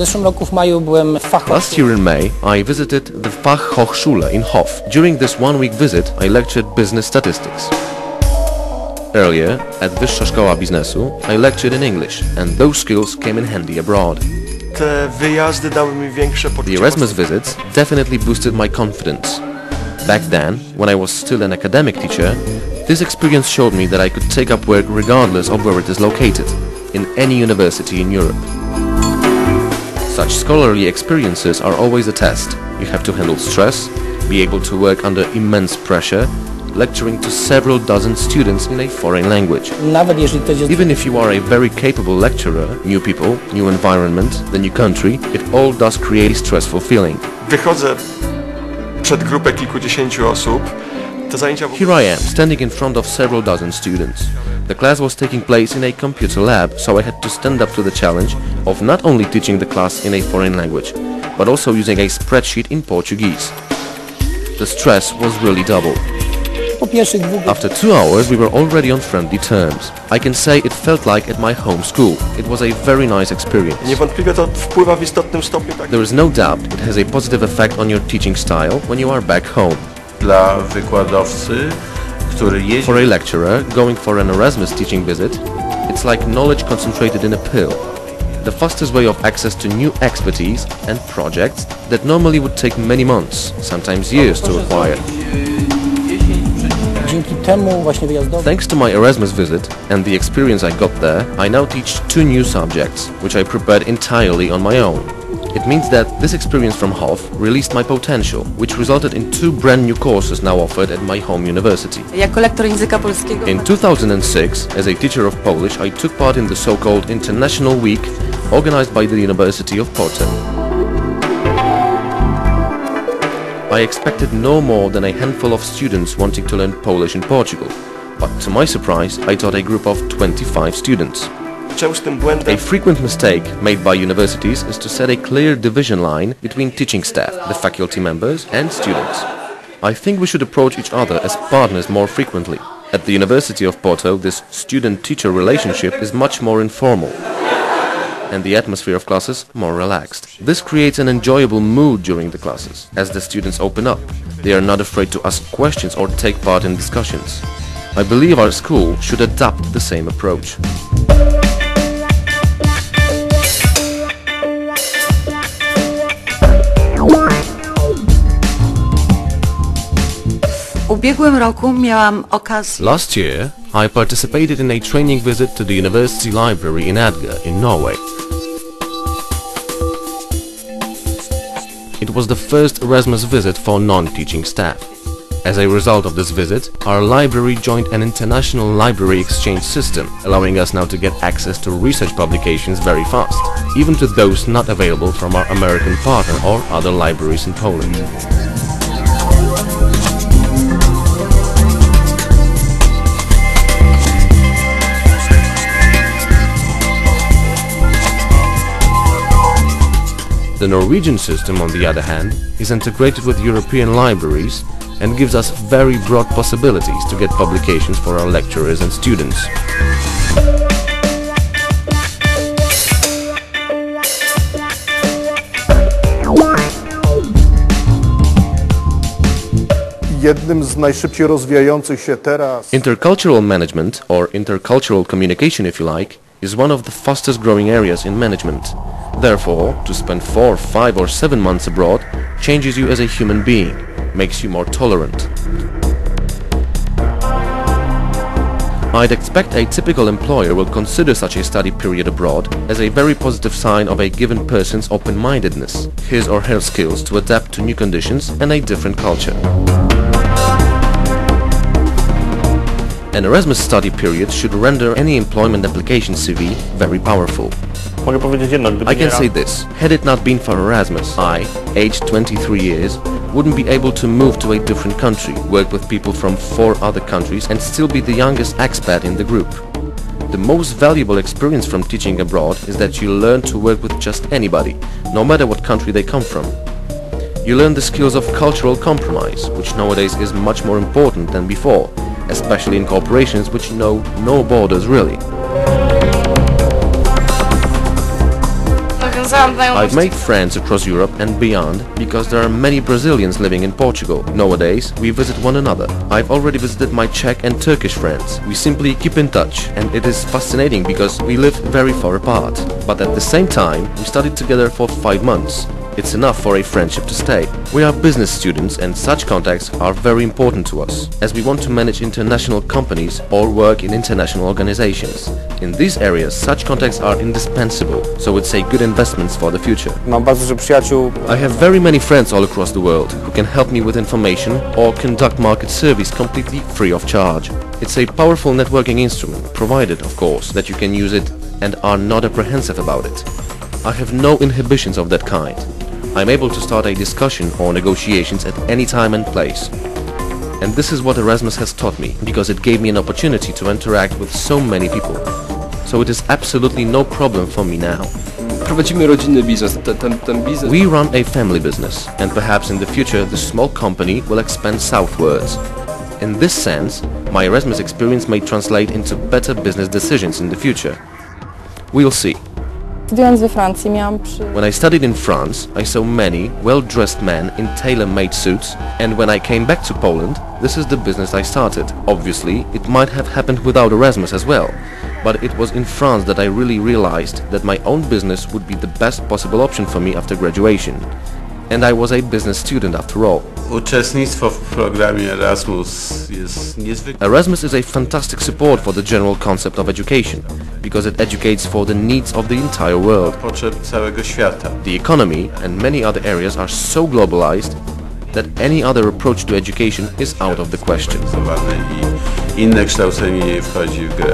zeszłym roku w maju byłem w Fachhochschule. Last year in May, I visited the Fachhochschule in Hof. During this one-week visit, I lectured business statistics. Earlier, at Wyższa Szkoła Biznesu, I lectured in English, and those skills came in handy abroad. Te wyjazdy dały mi większe poczucie. The Erasmus visits definitely boosted my confidence. Back then, when I was still an academic teacher, this experience showed me that I could take up work regardless of where it is located, in any university in Europe. Such scholarly experiences are always a test. You have to handle stress, be able to work under immense pressure, lecturing to several dozen students in a foreign language. Nawet jeżeli to jest... Even if you are a very capable lecturer, new people, new environment, the new country, it all does create a stressful feeling. Wychodzę przed grupę kilkudziesięciu osób. Te zajęcia... Here I am, standing in front of several dozen students. The class was taking place in a computer lab, so I had to stand up to the challenge of not only teaching the class in a foreign language, but also using a spreadsheet in Portuguese. The stress was really double. After 2 hours we were already on friendly terms. I can say it felt like at my home school. It was a very nice experience. Niewątpliwie to wpływa w istotnym stopniu tak. There is no doubt it has a positive effect on your teaching style when you are back home. Dla wykładowcy, który jeździ... For a lecturer going for an Erasmus teaching visit, it's like knowledge concentrated in a pill. The fastest way of access to new expertise and projects that normally would take many months, sometimes years to acquire. Thanks to my Erasmus visit and the experience I got there, I now teach 2 new subjects, which I prepared entirely on my own. It means that this experience from Hof released my potential, which resulted in 2 brand new courses now offered at my home university. Jako lektor języka polskiego. In 2006, as a teacher of Polish, I took part in the so-called International Week organized by the University of Porto. I expected no more than a handful of students wanting to learn Polish in Portugal, but to my surprise, I taught a group of 25 students. A frequent mistake made by universities is to set a clear division line between teaching staff, the faculty members, and students. I think we should approach each other as partners more frequently. At the University of Porto, this student-teacher relationship is much more informal, and the atmosphere of classes more relaxed. This creates an enjoyable mood during the classes. As the students open up, they are not afraid to ask questions or take part in discussions. I believe our school should adopt the same approach. Ubiegłym roku miałam okazję. Last year, I participated in a training visit to the University Library in Edgar, in Norway. It was the first Erasmus visit for non-teaching staff. As a result of this visit, our library joined an international library exchange system, allowing us now to get access to research publications very fast, even to those not available from our American partner or other libraries in Poland. The Norwegian system, on the other hand, is integrated with European libraries and gives us very broad possibilities to get publications for our lecturers and students. Jednym z najszybciej rozwijających się teraz. Intercultural management, or intercultural communication if you like, is one of the fastest growing areas in management. Therefore, to spend 4, 5 or 7 months abroad changes you as a human being, makes you more tolerant. I'd expect a typical employer will consider such a study period abroad as a very positive sign of a given person's open-mindedness, his or her skills to adapt to new conditions and a different culture. An Erasmus study period should render any employment application CV very powerful. I can say this, had it not been for Erasmus, I, aged 23 years, wouldn't be able to move to a different country, work with people from 4 other countries and still be the youngest expat in the group. The most valuable experience from teaching abroad is that you learn to work with just anybody, no matter what country they come from. You learn the skills of cultural compromise, which nowadays is much more important than before, especially in corporations which know no borders really. I've made friends across Europe and beyond because there are many Brazilians living in Portugal. Nowadays, we visit one another. I've already visited my Czech and Turkish friends. We simply keep in touch, and it is fascinating because we live very far apart. But at the same time, we studied together for 5 months. It's enough for a friendship to stay. We are business students and such contacts are very important to us, as we want to manage international companies or work in international organizations. In these areas, such contacts are indispensable, so it's a good investment for the future. Mam bardzo dużo przyjaciół. I have very many friends all across the world who can help me with information or conduct market surveys completely free of charge. It's a powerful networking instrument, provided, of course, that you can use it and are not apprehensive about it. I have no inhibitions of that kind. I'm able to start a discussion or negotiations at any time and place. And this is what Erasmus has taught me, because it gave me an opportunity to interact with so many people. So it is absolutely no problem for me now. Prowadzimy rodzinny biznes. Ten biznes... We run a family business, and perhaps in the future the small company will expand southwards. In this sense, my Erasmus experience may translate into better business decisions in the future. We'll see. Studiując we Francji miałam When I studied in France, I saw many well-dressed men in tailor-made suits, and when I came back to Poland, this is the business I started. Obviously, it might have happened without Erasmus as well, but it was in France that I really realized that my own business would be the best possible option for me after graduation. And I was a business student after all. Uczestnictwo w programie Erasmus jest niezwykle... Erasmus is a fantastic support for the general concept of education, because it educates for the needs of the entire world. Potrzeb całego świata. The economy and many other areas are so globalized that any other approach to education is out of the question. I inne kształcenie nie wchodzi w grę.